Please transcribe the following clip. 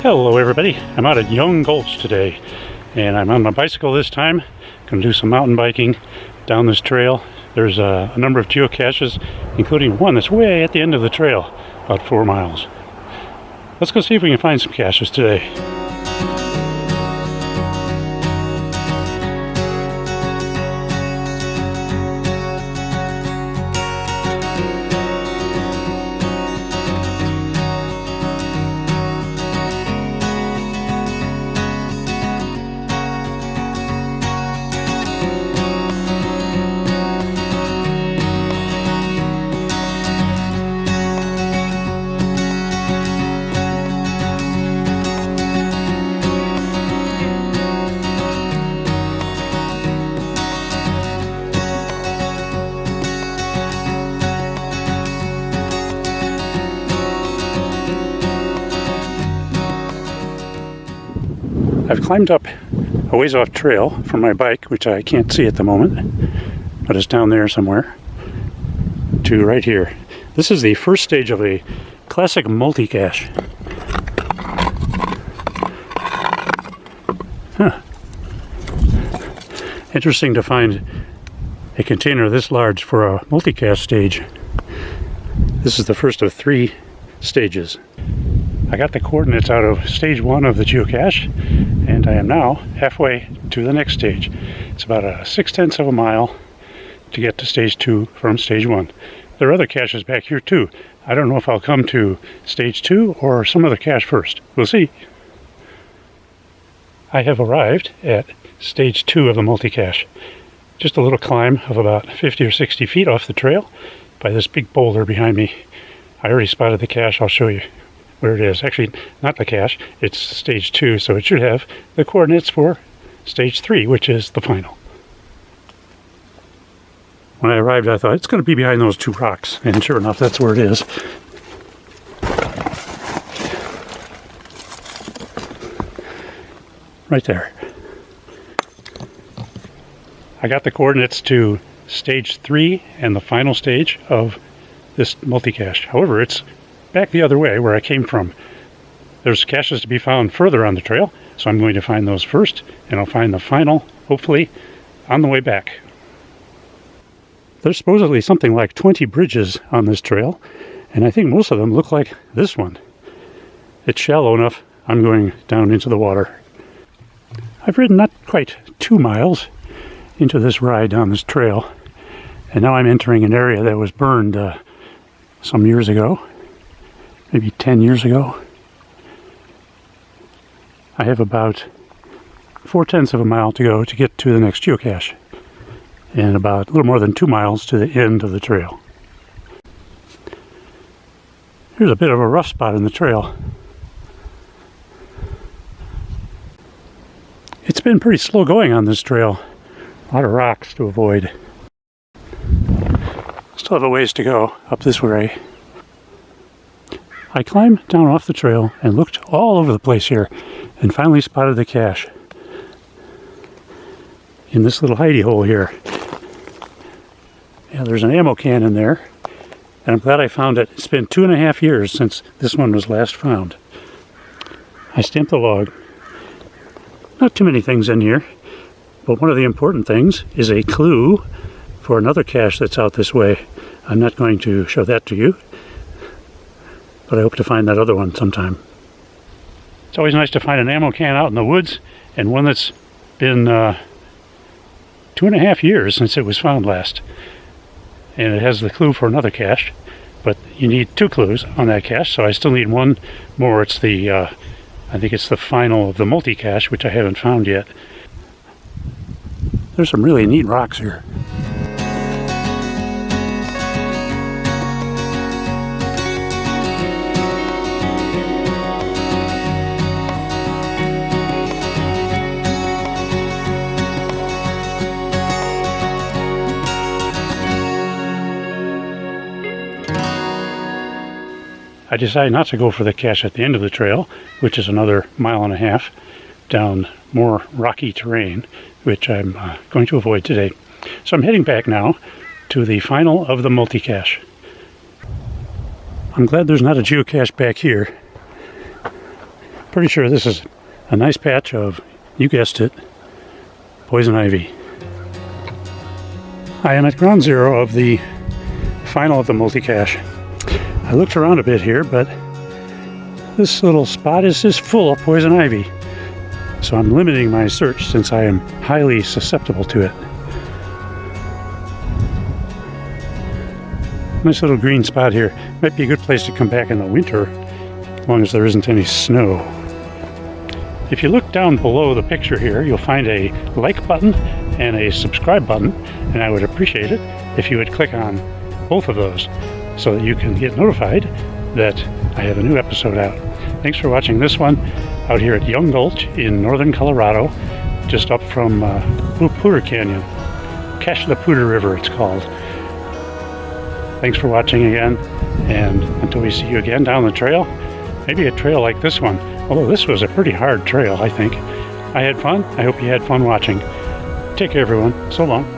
Hello everybody, I'm out at Young Gulch today and I'm on my bicycle this time. Going to do some mountain biking down this trail. There's a number of geocaches, including one that's way at the end of the trail, about 4 miles. Let's go see if we can find some caches today. I've climbed up a ways off trail from my bike, which I can't see at the moment, but it's down there somewhere, to right here. This is the first stage of a classic multi-cache. Interesting to find a container this large for a multi-cache stage. This is the first of 3 stages. I got the coordinates out of stage 1 of the geocache, and I am now halfway to the next stage. It's about a 6/10 of a mile to get to stage 2 from stage 1. There are other caches back here too. I don't know if I'll come to stage 2 or some other cache first. We'll see. I have arrived at stage 2 of the multi-cache. Just a little climb of about 50 or 60 feet off the trail by this big boulder behind me. I already spotted the cache. I'll show you where it is. Actually, not the cache, it's stage 2, so it should have the coordinates for stage 3, which is the final. When I arrived, I thought it's going to be behind those 2 rocks, and sure enough, that's where it is. Right there. I got the coordinates to stage 3 and the final stage of this multi-cache. However, it's back the other way where I came from. There's caches to be found further on the trail, so I'm going to find those first, and I'll find the final, hopefully, on the way back. There's supposedly something like 20 bridges on this trail, and I think most of them look like this one. It's shallow enough, I'm going down into the water. I've ridden not quite 2 miles into this ride down this trail, and now I'm entering an area that was burned some years ago. Maybe 10 years ago. I have about 4/10 of a mile to go to get to the next geocache, and about a little more than 2 miles to the end of the trail. Here's a bit of a rough spot in the trail. It's been pretty slow going on this trail. A lot of rocks to avoid. Still have a ways to go up this way. I climbed down off the trail and looked all over the place here and finally spotted the cache in this little hidey hole here. Yeah, there's an ammo can in there, and I'm glad I found it. It's been 2.5 years since this one was last found. I stamped the log. Not too many things in here, but one of the important things is a clue for another cache that's out this way. I'm not going to show that to you, but I hope to find that other one sometime. It's always nice to find an ammo can out in the woods, and one that's been 2.5 years since it was found last. And it has the clue for another cache, but you need 2 clues on that cache, so I still need 1 more. It's the, I think it's the final of the multi-cache, which I haven't found yet. There's some really neat rocks here. I decided not to go for the cache at the end of the trail, which is another 1.5 miles down more rocky terrain, which I'm going to avoid today. So I'm heading back now to the final of the multi-cache. I'm glad there's not a geocache back here. pretty sure this is a nice patch of, you guessed it, poison ivy. I am at ground zero of the final of the multi-cache. I looked around a bit here, but this little spot is just full of poison ivy. So I'm limiting my search since I am highly susceptible to it. Nice little green spot here. Might be a good place to come back in the winter, as long as there isn't any snow. If you look down below the picture here, you'll find a like button and a subscribe button, and I would appreciate it if you would click on both of those so that you can get notified that I have a new episode out. Thanks for watching this one out here at Young Gulch in northern Colorado, just up from Poudre Canyon. Cache of the Poudre River, it's called. Thanks for watching again, and until we see you again down the trail, maybe a trail like this one, although this was a pretty hard trail, I think. I had fun. I hope you had fun watching. Take care, everyone. So long.